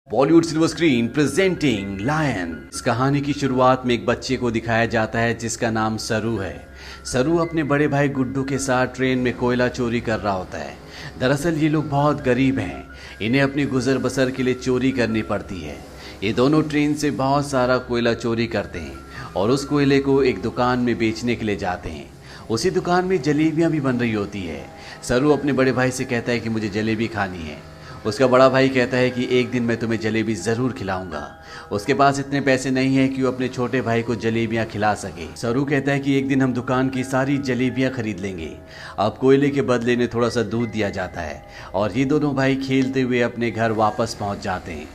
Bollywood silver screen presenting Lion. इस कहानी की शुरुआत में एक बच्चे को दिखाया जाता है जिसका नाम सरू है। सरू अपने बड़े भाई गुड्डू के साथ ट्रेन में कोयला चोरी कर रहा होता है। दरअसल ये लोग बहुत गरीब हैं, इन्हें अपनी गुजर बसर के लिए चोरी करनी पड़ती है। ये दोनों ट्रेन से बहुत सारा कोयला चोरी करते हैं और उस कोयले को एक दुकान में बेचने के लिए जाते हैं। उसी दुकान में जलेबियां भी बन रही होती है। सरू अपने बड़े भाई से कहता है कि मुझे जलेबी खानी है। उसका बड़ा भाई कहता है कि एक दिन मैं तुम्हें जलेबी ज़रूर खिलाऊंगा। उसके पास इतने पैसे नहीं है कि वो अपने छोटे भाई को जलेबियां खिला सके। सरू कहता है कि एक दिन हम दुकान की सारी जलेबियां खरीद लेंगे। अब कोयले के बदले में थोड़ा सा दूध दिया जाता है और ये दोनों भाई खेलते हुए अपने घर वापस पहुंच जाते हैं,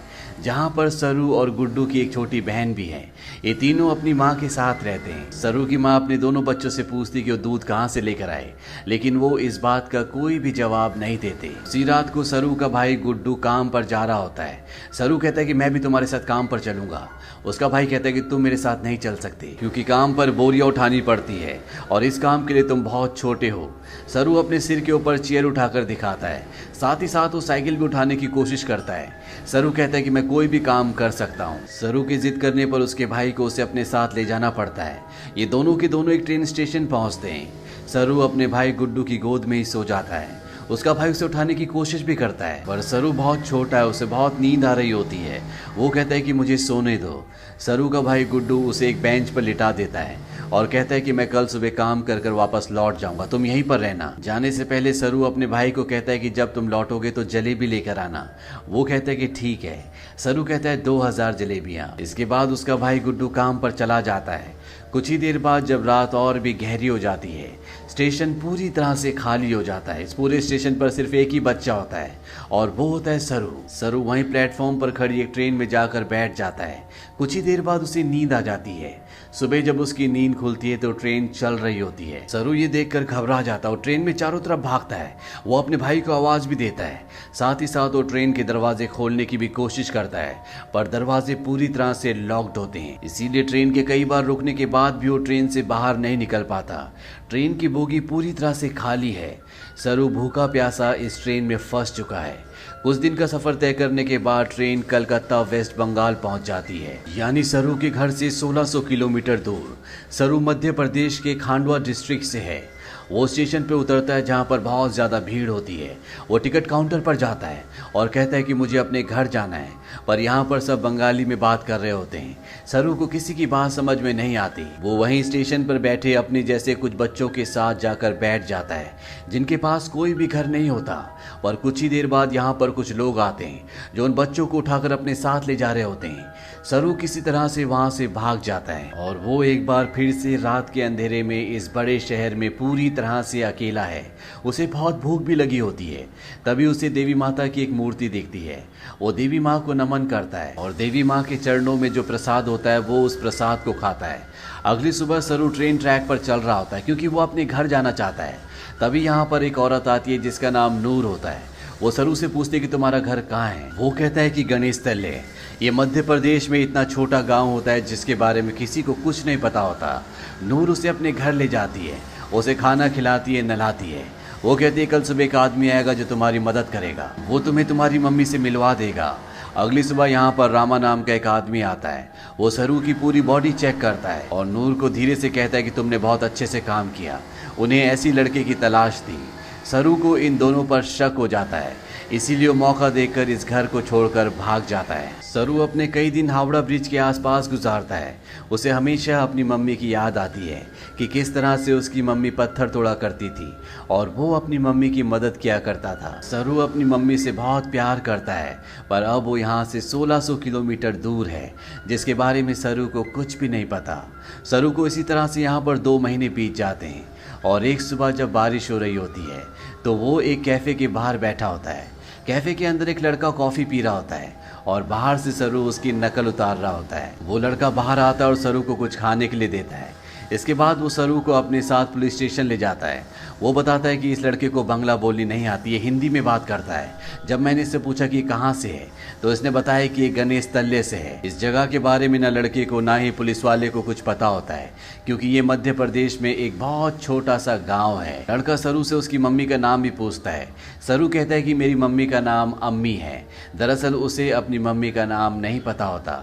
जहां पर सरू और गुड्डू की एक छोटी बहन भी है। ये तीनों अपनी माँ के साथ रहते हैं। सरू की माँ अपने दोनों बच्चों से पूछती कि वो दूध कहाँ से लेकर आए, लेकिन वो इस बात का कोई भी जवाब नहीं देते। उसी रात को सरू का भाई गुड्डू काम पर जा रहा होता है। सरू कहता है कि मैं भी तुम्हारे साथ काम पर चलूंगा। उसका भाई कहता है कि तुम मेरे साथ नहीं चल सकते क्योंकि काम पर बोरियां उठानी पड़ती है और इस काम के लिए तुम बहुत छोटे हो। सरू अपने सिर के ऊपर चेयर उठाकर दिखाता है, साथ ही साथ वो साइकिल भी उठाने की कोशिश करता है। सरू कहता है कि मैं कोई भी काम कर सकता हूँ। सरू की जिद करने पर उसके भाई को उसे अपने साथ ले जाना पड़ता है। ये दोनों के दोनों एक ट्रेन स्टेशन पहुँचते हैं। सरू अपने भाई गुड्डू की गोद में ही सो जाता है। उसका भाई उसे उठाने की कोशिश भी करता है पर सरू बहुत छोटा है, उसे बहुत नींद आ रही होती है। वो कहता है कि मुझे सोने दो। सरू का भाई गुड्डू उसे एक बेंच पर लिटा देता है और कहता है कि मैं कल सुबह काम कर कर वापस लौट जाऊंगा, तुम यहीं पर रहना। जाने से पहले सरू अपने भाई को कहता है कि जब तुम लौटोगे तो जलेबी लेकर आना। वो कहता है कि ठीक है। सरू कहता है 2000 जलेबियां। इसके बाद उसका भाई गुड्डू काम पर चला जाता है। कुछ ही देर बाद जब रात और भी गहरी हो जाती है, स्टेशन पूरी तरह से खाली हो जाता है। इस पूरे स्टेशन पर सिर्फ एक ही बच्चा होता है और वो होता है सरू। सरू वहीं प्लेटफॉर्म पर खड़ी एक ट्रेन में जाकर बैठ जाता है। कुछ ही देर बाद उसे नींद आ जाती है। सुबह जब उसकी नींद खुलती है तो ट्रेन चल रही होती है। सरू ये देखकर घबरा जाता है और ट्रेन में चारों तरफ भागता है। वो अपने भाई को आवाज भी देता है, साथ ही साथ वो ट्रेन के दरवाजे खोलने की भी कोशिश करता है पर दरवाजे पूरी तरह से लॉक्ड होते हैं। इसीलिए ट्रेन के कई बार रुकने के बाद भी वो ट्रेन से बाहर नहीं निकल पाता। ट्रेन की बोगी पूरी तरह से खाली है। सरू भूखा प्यासा इस ट्रेन में फंस चुका है। कुछ दिन का सफर तय करने के बाद ट्रेन कलकत्ता वेस्ट बंगाल पहुंच जाती है, यानी सरू के घर से 1600 किलोमीटर दूर। सरू मध्य प्रदेश के खांडवा डिस्ट्रिक्ट से है। वो स्टेशन पे उतरता है जहाँ पर बहुत ज़्यादा भीड़ होती है। वो टिकट काउंटर पर जाता है और कहता है कि मुझे अपने घर जाना है, पर यहाँ पर सब बंगाली में बात कर रहे होते हैं। सरू को किसी की बात समझ में नहीं आती। वो वहीं स्टेशन पर बैठे अपने जैसे कुछ बच्चों के साथ जाकर बैठ जाता है जिनके पास कोई भी घर नहीं होता। पर कुछ ही देर बाद यहाँ पर कुछ लोग आते हैं जो उन बच्चों को उठाकर अपने साथ ले जा रहे होते हैं। सरू किसी तरह से वहाँ से भाग जाता है और वो एक बार फिर से रात के अंधेरे में इस बड़े शहर में पूरी तरह से अकेला है। उसे बहुत भूख भी लगी होती है। तभी उसे देवी माता की एक मूर्ति दिखती है। वो देवी माँ को नमन करता है और देवी माँ के चरणों में जो प्रसाद होता है वो उस प्रसाद को खाता है। अगली सुबह सरू ट्रेन ट्रैक पर चल रहा होता है क्योंकि वो अपने घर जाना चाहता है। तभी यहाँ पर एक औरत आती है जिसका नाम नूर होता है। वो सरू से पूछती है कि तुम्हारा घर कहाँ है। वो कहता है कि गणेश तल्ले। ये मध्य प्रदेश में इतना छोटा गांव होता है जिसके बारे में किसी को कुछ नहीं पता होता। नूर उसे अपने घर ले जाती है, उसे खाना खिलाती है, नहलाती है। वो कहती है कल सुबह एक आदमी आएगा जो तुम्हारी मदद करेगा, वो तुम्हें तुम्हारी मम्मी से मिलवा देगा। अगली सुबह यहाँ पर रामा नाम का एक आदमी आता है। वो सरू की पूरी बॉडी चेक करता है और नूर को धीरे से कहता है कि तुमने बहुत अच्छे से काम किया। उन्हें ऐसी लड़के की तलाश थी। सरू को इन दोनों पर शक हो जाता है, इसीलिए वो मौका देखकर इस घर को छोड़कर भाग जाता है। सरू अपने कई दिन हावड़ा ब्रिज के आसपास गुजारता है। उसे हमेशा अपनी मम्मी की याद आती है कि किस तरह से उसकी मम्मी पत्थर तोड़ा करती थी और वो अपनी मम्मी की मदद किया करता था। सरू अपनी मम्मी से बहुत प्यार करता है पर अब वो यहाँ से 1600 किलोमीटर दूर है जिसके बारे में सरू को कुछ भी नहीं पता। सरू को इसी तरह से यहाँ पर 2 महीने बीत जाते हैं और एक सुबह जब बारिश हो रही होती है तो वो एक कैफ़े के बाहर बैठा होता है। कैफ़े के अंदर एक लड़का कॉफ़ी पी रहा होता है और बाहर से सरू उसकी नकल उतार रहा होता है। वो लड़का बाहर आता है और सरू को कुछ खाने के लिए देता है। इसके बाद वो सरू को अपने साथ पुलिस स्टेशन ले जाता है। वो बताता है कि इस लड़के को बांग्ला बोलनी नहीं आती है, हिंदी में बात करता है। जब मैंने इससे पूछा कि कहाँ से है तो इसने बताया कि ये गणेश तल्ले से है। इस जगह के बारे में ना लड़के को ना ही पुलिस वाले को कुछ पता होता है, क्योंकि ये मध्य प्रदेश में एक बहुत छोटा सा गाँव है। लड़का सरू से उसकी मम्मी का नाम भी पूछता है। सरू कहता है कि मेरी मम्मी का नाम अम्मी है। दरअसल उसे अपनी मम्मी का नाम नहीं पता होता।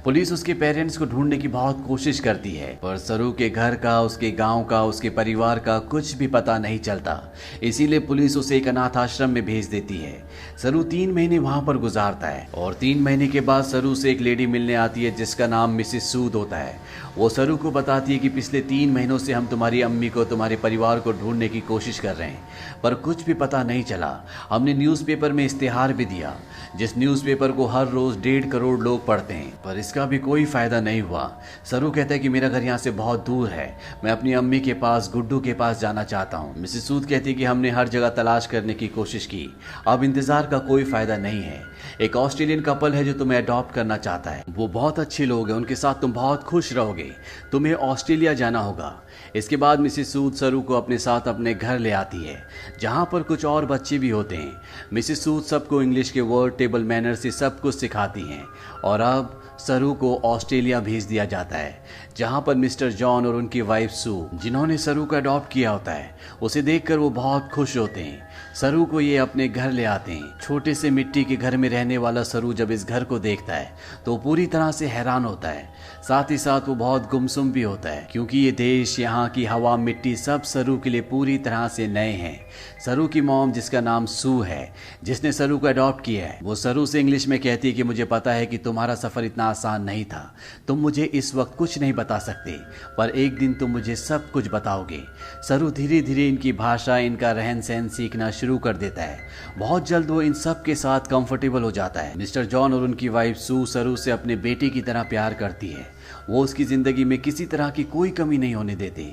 पुलिस उसके पेरेंट्स को ढूंढने की बहुत कोशिश करती है, पर सरू के घर का, उसके गांव का, उसके परिवार का कुछ भी पता नहीं चलता। इसीलिए पुलिस उसे एक अनाथ आश्रम में भेज देती है। सरू 3 महीने वहां पर गुजारता है और 3 महीने के बाद सरू से एक लेडी मिलने आती है जिसका नाम मिसेस सूद होता है। वो सरू को बताती है कि पिछले 3 महीनों से हम तुम्हारी अम्मी को, तुम्हारे परिवार को ढूंढने की कोशिश कर रहे हैं, पर कुछ भी पता नहीं चला। हमने न्यूज़पेपर में इश्तेहार भी दिया, जिस न्यूज़पेपर को हर रोज 1.5 करोड़ लोग पढ़ते हैं, पर इसका भी कोई फायदा नहीं हुआ। सरू कहता है कि मेरा घर यहाँ से बहुत दूर है, मैं अपनी अम्मी के पास, गुड्डू के पास जाना चाहता हूँ। मिसेस सूद कहती है कि हमने हर जगह तलाश करने की कोशिश की, अब इंतजार का कोई फायदा नहीं है। एक ऑस्ट्रेलियन कपल है जो तुम्हें अडॉप्ट करना चाहता है, वो बहुत अच्छे लोग हैं, उनके साथ तुम बहुत खुश रहोगे, तुम्हें ऑस्ट्रेलिया जाना होगा। इसके बाद मिसेस सूद सरू को अपने साथ अपने घर ले आती है, जहाँ पर कुछ और बच्चे भी होते हैं। मिसेस सूद सबको इंग्लिश के वर्ड, टेबल मैनर से सब कुछ सिखाती हैं और अब सरू को ऑस्ट्रेलिया भेज दिया जाता है, जहां पर मिस्टर जॉन और उनकी वाइफ सू, जिन्होंने सरू को अडॉप्ट किया होता है, उसे देखकर वो बहुत खुश होते हैं। सरू को ये अपने घर ले आते हैं। छोटे से मिट्टी के घर में रहने वाला सरू जब इस घर को देखता है तो पूरी तरह से हैरान होता है। साथ ही साथ वो बहुत गुमसुम भी होता है, क्योंकि ये देश, यहाँ की हवा, मिट्टी सब सरू के लिए पूरी तरह से नए हैं। सरू की मॉम, जिसका नाम सू है, जिसने सरू को अडॉप्ट किया है, वो सरू से इंग्लिश में कहती है कि मुझे पता है कि तुम्हारा सफर इतना आसान नहीं था, तुम मुझे इस वक्त कुछ नहीं बता सकते, पर एक दिन तुम मुझे सब कुछ बताओगे। सरू धीरे धीरे इनकी भाषा, इनका रहन सहन सीखना शुरू कर देता है। बहुत जल्द वो इन सब के साथ कंफर्टेबल हो जाता है। मिस्टर जॉन और उनकी वाइफ सू सरू से अपने बेटे की तरह प्यार करती है। वो उसकी जिंदगी में किसी तरह की कोई कमी नहीं होने देते।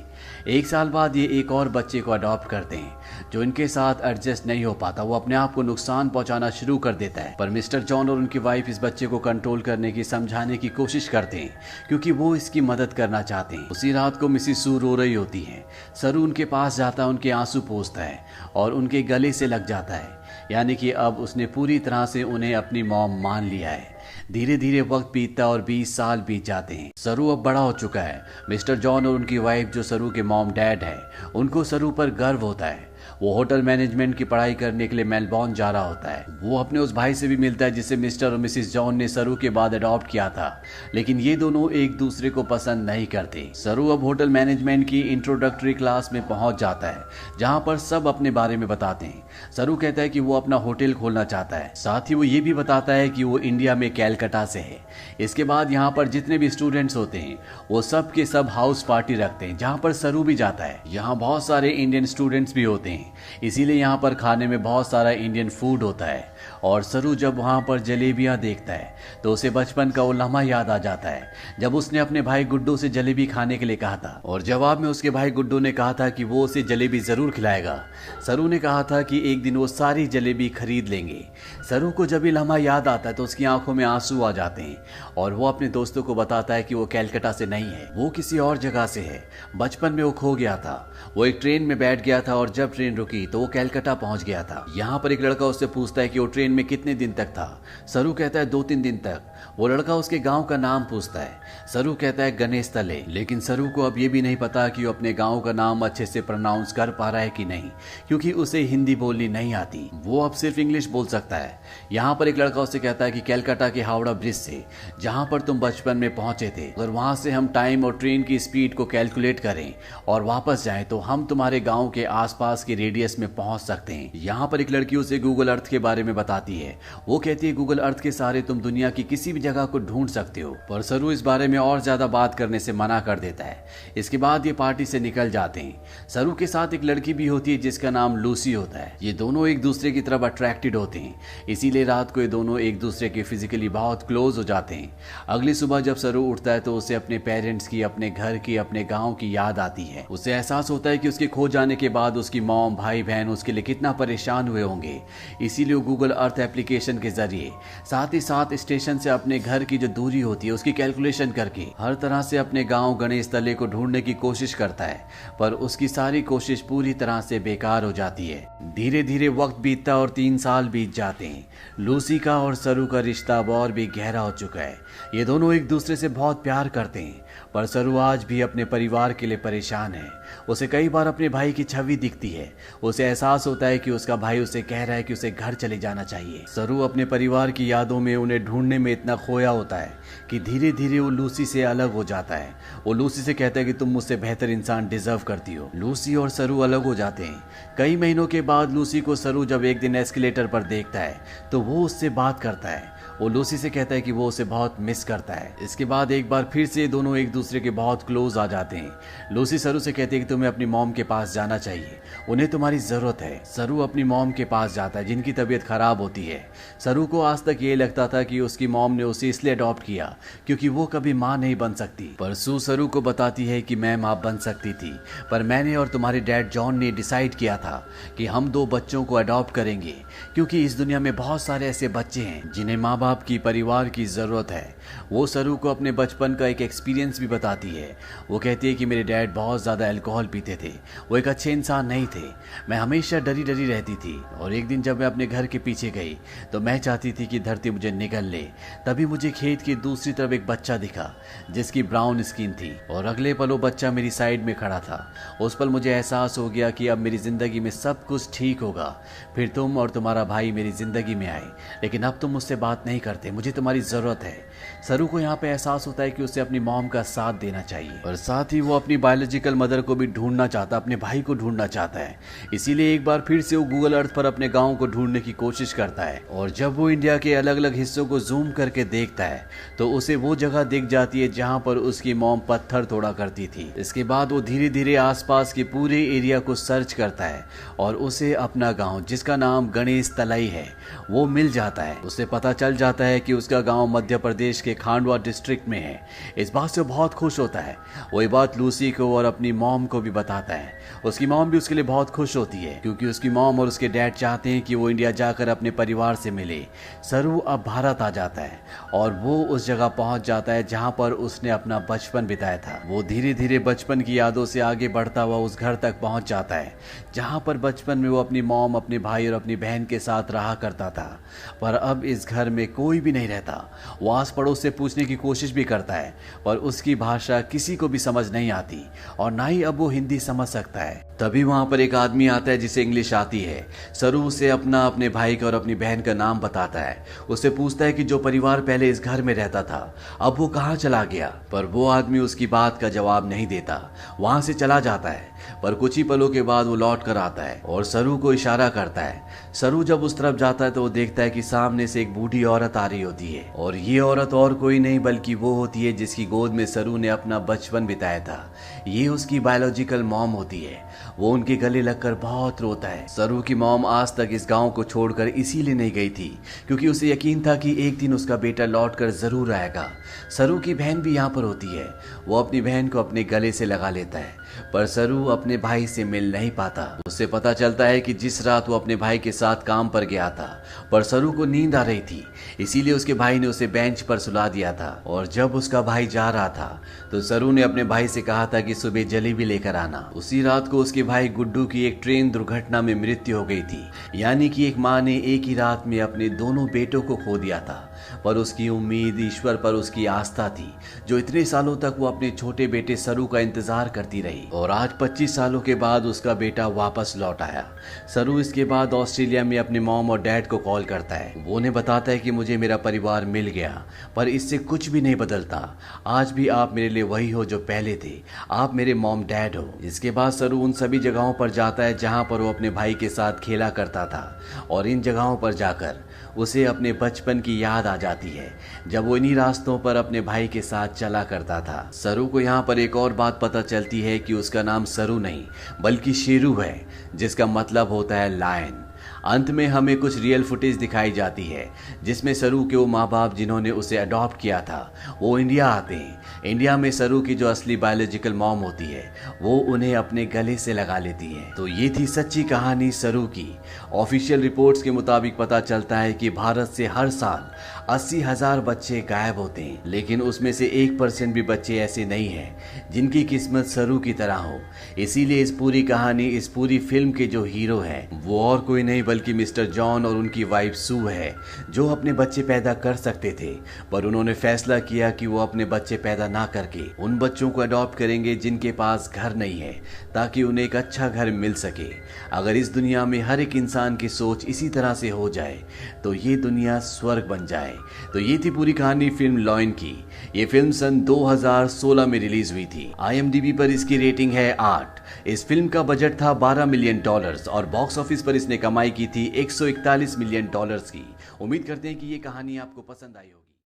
1 साल बाद ये एक और बच्चे को अडॉप्ट करते हैं, जो इनके साथ एडजस्ट नहीं हो पाता। वो अपने आप को नुकसान पहुंचाना शुरू कर देता है, पर मिस्टर जॉन और उनकी वाइफ इस बच्चे को कंट्रोल करने की, समझाने की कोशिश करते हैं, क्योंकि वो इसकी मदद करना चाहते हैं। उसी रात को मिसेस सू रो रही होती है। सरू उनके पास जाता है, उनके आंसू पोंछता है और उनके गले से लग जाता है, यानी कि अब उसने पूरी तरह से उन्हें अपनी मॉम मान लिया है। धीरे धीरे वक्त बीतता और 20 साल बीत जाते हैं। सरू अब बड़ा हो चुका है। मिस्टर जॉन और उनकी वाइफ, जो सरू के मॉम डैड है, उनको सरू पर गर्व होता है। वो होटल मैनेजमेंट की पढ़ाई करने के लिए मेलबॉर्न जा रहा होता है। वो अपने उस भाई से भी मिलता है जिसे मिस्टर और मिसेस जॉन ने सरू के बाद अडॉप्ट किया था, लेकिन ये दोनों एक दूसरे को पसंद नहीं करते। सरू अब होटल मैनेजमेंट की इंट्रोडक्टरी क्लास में पहुंच जाता है, जहां पर सब अपने बारे में बताते हैं। सरू कहता है कि वो अपना होटल खोलना चाहता है, साथ ही वो ये भी बताता है कि वो इंडिया में कैलकाटा से है। इसके बाद यहाँ पर जितने भी स्टूडेंट्स होते हैं वो सब के सब हाउस पार्टी रखते हैं, जहाँ पर सरू भी जाता है। यहाँ बहुत सारे इंडियन स्टूडेंट्स भी होते हैं, इसीलिए यहाँ पर खाने में बहुत सारा इंडियन फूड होता है। और सरू जब वहाँ पर जलेबियाँ देखता है तो उसे बचपन का वो लम्हा याद आ जाता है, जब उसने अपने भाई गुड्डू से जलेबी खाने के लिए कहा था और जवाब में उसके भाई गुड्डू ने कहा था कि वो उसे जलेबी जरूर खिलाएगा। सरू ने कहा था कि एक दिन वो सारी जलेबी खरीद लेंगे। सरू को जब ये लम्हा याद आता है तो उसकी आंखों में आंसू आ जाते हैं और वो अपने दोस्तों को बताता है कि वो कैलकाटा से नहीं है, वो किसी और जगह से है। बचपन में वो खो गया था, वो एक ट्रेन में बैठ गया था और जब ट्रेन रुकी तो वो कैलकाटा पहुंच गया था। यहाँ पर एक लड़का उससे पूछता है कि वो ट्रेन में कितने दिन तक था। सरू कहता है 2-3 दिन तक। वो लड़का उसके गांव का नाम पूछता है। सरू कहता है गणेश तले, लेकिन सरू को अब ये भी नहीं पता कि वो अपने गांव का नाम अच्छे से प्रोनाउंस कर पा रहा है कि नहीं, क्योंकि उसे हिंदी बोलनी नहीं आती, वो अब सिर्फ इंग्लिश बोल सकता है। यहाँ पर एक लड़का उससे कहता है कि कैलकाटा के हावड़ा ब्रिज से, जहाँ पर तुम बचपन में पहुंचे थे, अगर वहां से हम टाइम और ट्रेन की स्पीड को कैलकुलेट करें और वापस जाएं तो हम तुम्हारे गांव के आसपास के रेडियस में पहुंच सकते हैं। यहाँ पर एक लड़की उसे गूगल अर्थ के बारे में बताती है। वो कहती है गूगल अर्थ के सहारे तुम दुनिया की किसी भी जगह को ढूंढ सकते हो, पर सरू इस बारे में और ज्यादा बात करने से मना कर देता है। इसके बाद ये पार्टी से निकल जाते हैं। सरू के साथ एक लड़की भी होती है जिसका नाम लूसी होता है। ये दोनों एक दूसरे की तरफ अट्रैक्टेड होते हैं, इसीलिए रात को ये दोनों एक दूसरे के फिजिकली बहुत क्लोज हो जाते हैं। अगली सुबह जब सरू उठता है तो उसे अपने पेरेंट्स की, अपने घर की, अपने गाँव की याद आती है। उसे एहसास होता है कि उसके खो जाने के बाद उसकी मॉम, भाई बहन उसके लिए कितना परेशान हुए होंगे, इसीलिए वो गूगल अर्थ एप्लीकेशन के जरिए, साथ ही साथ स्टेशन से अपने घर की जो दूरी होती है उसकी कैलकुलेशन करके हर तरह से अपने गांव गणेश तले को ढूंढने की कोशिश करता है, पर उसकी सारी कोशिश पूरी तरह से बेकार हो जाती है। धीरे धीरे वक्त बीतता और 3 साल बीत जाते हैं। लूसी का और सरू का रिश्ता अब और भी गहरा हो चुका है। ये दोनों एक दूसरे से बहुत प्यार करते हैं, पर सरू आज भी अपने परिवार के लिए परेशान है। उसे कई बार अपने भाई की छवि दिखती है। उसे एहसास होता है कि उसका भाई उसे कह रहा है कि उसे घर चले जाना चाहिए। सरू अपने परिवार की यादों में उन्हें ढूंढने में इतना खोया होता है कि धीरे धीरे वो लूसी से अलग हो जाता है। वो लूसी से कहता है कि तुम मुझसे बेहतर इंसान डिजर्व करती हो। लूसी और सरू अलग हो जाते हैं। कई महीनों के बाद लूसी को सरू जब एक दिन एस्केलेटर पर देखता है तो वो उससे बात करता है। वो लूसी से कहता है कि वो उसे बहुत मिस करता है। इसके बाद एक बार फिर से दोनों एक दूसरे के बहुत क्लोज आ जाते हैं। लूसी सरू से कहती है कि तुम्हें अपनी मॉम के पास जाना चाहिए, उन्हें तुम्हारी जरूरत है। सरू अपनी मॉम के पास जाता है जिनकी तबीयत खराब होती है। सरू को आज तक ये लगता था कि उसकी मॉम ने उसे इसलिए अडॉप्ट किया क्योंकि वो कभी माँ नहीं बन सकती, पर सू सरू को बताती है कि मैं माँ बन सकती थी, पर मैंने और तुम्हारे डैड जॉन ने डिसाइड किया था कि हम 2 बच्चों को अडॉप्ट करेंगे, क्योंकि इस दुनिया में बहुत सारे ऐसे बच्चे हैं जिन्हें माँ बाप की, परिवार की जरूरत है। वो सरू को अपने बचपन का एक एक्सपीरियंस भी बताती है। वो कहती है कि मेरे डैड बहुत ज्यादा अल्कोहल पीते थे, वो एक अच्छे इंसान नहीं थे। मैं हमेशा डरी डरी रहती थी, और एक दिन जब मैं अपने घर के पीछे गई तो मैं चाहती थी कि धरती मुझे निगल ले। तभी मुझे खेत की दूसरी तरफ एक बच्चा दिखा जिसकी ब्राउन स्किन थी, और अगले पल वो बच्चा मेरी साइड में खड़ा था। उस पल मुझे एहसास हो गया कि अब मेरी जिंदगी में सब कुछ ठीक होगा। फिर तुम और तुम्हारा भाई मेरी जिंदगी में आए, लेकिन अब तुम मुझसे बात नहीं करते, मुझे तुम्हारी जरूरत है। सरू को यहाँ पे एहसास होता है कि उसे अपनी मॉम का साथ देना चाहिए, और साथ ही वो अपनी बायोलॉजिकल मदर को भी ढूंढना चाहता, अपने भाई को ढूंढना चाहता है। इसीलिए एक बार फिर से वो गूगल अर्थ पर अपने गांव को ढूंढने की कोशिश करता है, और जब वो इंडिया के अलग अलग हिस्सों को जूम करके देखता है तो उसे वो जगह दिख जाती है जहाँ पर उसकी मॉम पत्थर तोड़ा करती थी। इसके बाद वो धीरे धीरे आसपास के पूरे एरिया को सर्च करता है और उसे अपना गाँव, जिसका नाम गणेश तलाई है, वो मिल जाता है। उसे पता चल जाता है कि उसका गांव मध्य प्रदेश के खांडवा डिस्ट्रिक्ट में है। इस बात से बहुत खुश होता है। वही बात लूसी को और अपनी मॉम को भी बताता है। उसकी मॉम भी उसके लिए बहुत खुश होती है, क्योंकि उसकी मॉम और उसके डैड चाहते हैं कि वो इंडिया जाकर अपने परिवार से मिले। सरू अब भारत आ जाता है और वो उस जगह पहुंच जाता है जहां पर उसने अपना बचपन बिताया था। वो धीरे धीरे बचपन की यादों से आगे बढ़ता हुआ उस घर तक पहुंच जाता है जहां पर बचपन में वो अपनी मॉम, अपने भाई और अपनी बहन के साथ रहा करता था। पर अब इस घर में कोई भी नहीं रहता। वो आस पड़ोस से पूछने की कोशिश भी करता है, पर उसकी भाषा किसी को भी समझ नहीं आती, और ना ही अब वो हिंदी समझ सकता है। तभी वहां पर एक आदमी आता है जिसे इंग्लिश आती है। सरू उसे अपने भाई का और अपनी बहन का नाम बताता है। उससे पूछता है कि जो परिवार पहले इस घर में रहता था अब वो कहाँ चला गया, पर वो आदमी उसकी बात का जवाब नहीं देता, वहां से चला जाता है। पर कुछ ही पलों के बाद वो लौट कर आता है और सरू को इशारा करता है। सरू जब उस तरफ जाता है तो वो देखता है कि सामने से एक बूढ़ी औरत आ रही होती है, और ये औरत और कोई नहीं बल्कि वो होती है जिसकी गोद में सरू ने अपना बचपन बिताया था। ये उसकी बायोलॉजिकल मॉम होती है। वो उनके गले लगकर बहुत रोता है। सरू की मॉम आज तक इस गांव को छोड़कर इसीलिए नहीं गई थी क्योंकि उसे यकीन था कि एक दिन उसका बेटा लौटकर जरूर आएगा। सरू की बहन भी यहाँ पर होती है। वो अपनी बहन को अपने गले से लगा लेता है, पर सरू अपने भाई से मिल नहीं पाता। उससे पता चलता है कि जिस रात वो अपने भाई के साथ काम पर गया था, पर सरू को नींद आ रही थी, इसीलिए उसके भाई ने उसे बेंच पर सुला दिया था। और जब उसका भाई जा रहा था तो सरू ने अपने भाई से कहा था कि सुबह जलेबी लेकर आना। उसी रात को उसके भाई गुड्डू की एक ट्रेन दुर्घटना में मृत्यु हो गई थी। यानी कि एक माँ ने एक ही रात में अपने दोनों बेटों को खो दिया था, पर उसकी उम्मीद, ईश्वर पर उसकी आस्था थी, जो इतने सालों तक वो अपने छोटे बेटे सरू का इंतजार करती रही। और आज 25 सालों के बाद उसका बेटा वापस लौट आया। सरू इसके बाद ऑस्ट्रेलिया में अपने मॉम और डैड को कॉल करता है। वो उन्हें बताता है कि मुझे मेरा परिवार मिल गया, पर इससे कुछ भी नहीं बदलता। आज भी आप मेरे लिए वही हो जो पहले थे, आप मेरे मॉम डैड हो। इसके बाद सरू उन सभी जगहों पर जाता है जहां पर वो अपने भाई के साथ खेला करता था, और इन जगहों पर जाकर उसे अपने बचपन की याद आ जाती है जब वो इन्हीं रास्तों पर अपने भाई के साथ चला करता था। सरू को यहाँ पर एक और बात पता चलती है कि उसका नाम सरू नहीं बल्कि शेरू है, जिसका मतलब होता है लायन। अंत में हमें कुछ रियल फुटेज दिखाई जाती है जिसमें सरू के वो माँ बाप जिन्होंने उसे अडॉप्ट किया था वो इंडिया आते हैं। इंडिया में सरू की जो असली बायोलॉजिकल मॉम होती है वो उन्हें अपने गले से लगा लेती है। तो ये थी सच्ची कहानी सरू की। ऑफिशियल रिपोर्ट्स के मुताबिक पता चलता है कि भारत से हर साल 80,000 बच्चे गायब होते हैं, लेकिन उसमें से 1% भी बच्चे ऐसे नहीं हैं जिनकी किस्मत सरू की तरह हो। इसीलिए इस पूरी कहानी, इस पूरी फिल्म के जो हीरो हैं वो और कोई नहीं बल्कि मिस्टर जॉन और उनकी वाइफ सू है, जो अपने बच्चे पैदा कर सकते थे पर उन्होंने फैसला किया कि वो अपने बच्चे पैदा ना करके उन बच्चों को अडॉप्ट करेंगे जिनके पास घर नहीं है, ताकि उन्हें एक अच्छा घर मिल सके। अगर इस दुनिया में हर एक इंसान की सोच इसी तरह से हो जाए तो ये दुनिया स्वर्ग बन जाए। तो ये थी पूरी कहानी फिल्म लॉयन की। ये फिल्म सन 2016 में रिलीज हुई थी। IMDb पर इसकी रेटिंग है 8। इस फिल्म का बजट था $12 मिलियन और बॉक्स ऑफिस पर इसने कमाई की थी $141 मिलियन की। उम्मीद करते हैं कि ये कहानी आपको पसंद आई होगी।